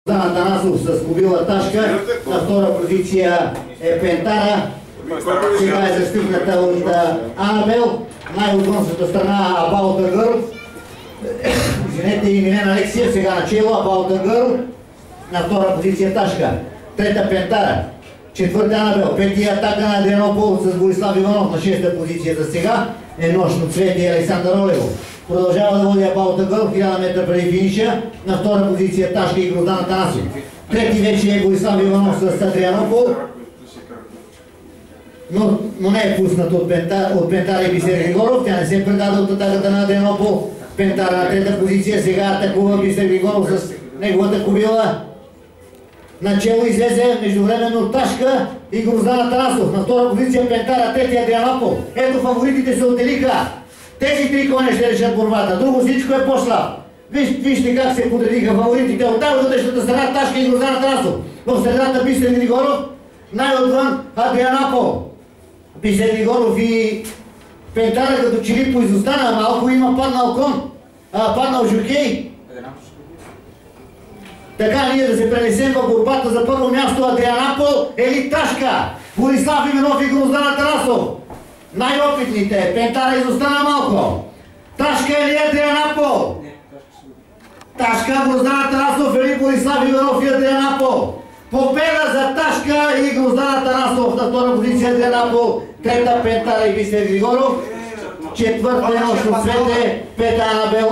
Гроздан Атанасов с кобила Ташка, на втора позиция е Пентара, сега е застигната от Анабел, най-отвънската страна Абал Тагър, извинете, и Милена Алексиев, сега начало Абал Тагър, на втора позиция Ташка, трета Пентара, четвърта Анабел, петия атака на Адрианопол с Борислав Иванов на шеста позиция за сега, е Нощно цвете и Александър Олево. Продължава да води Абал Тагър, 1000 метра преди финиша, на втора позиция Ташка и Гроздан Атанасов. Трети вече е Борислав Иванов с Адрианопол, но не е пуснат от Пентара и Бисер Григоров, тя не се предаде от атаката на Адрианопол. Пентара на трета позиция, сега атакува Бисер Григоров с неговата кобила. Начало излезе междувременно Ташка и Гроздан Атанасов. На втора позиция Пентара, третия Адрианопол. Ето фаворитите се отделиха. Тези три коня ще решат борбата. Друго всичко е по-слаб. Вижте как се подредиха фаворитите. Оттам от дъщата страна Ташка и Гроздан Атанасов. В средата Бисер Григоров, най-отвън Адрианопол. Бисер Григоров и Пентара като че ли поизостана малко, има паднал кон, паднал жокей. Така ние да се пренесем в борбата за първо място Адрианопол или Ташка, Борислав Иванов и Гроздан Атанасов. Най-опитните, Пентара изостана малко. Ташка или Адрианопол? Ташка, Гроздан Атанасов или Борислав Иванов и Адрианопол. Победа за Ташка и Гроздан Атанасов, на втора позиция Адрианопол, трета Пентара и Бисер Григоров, четвърта Нощно цвете, пета Анабел.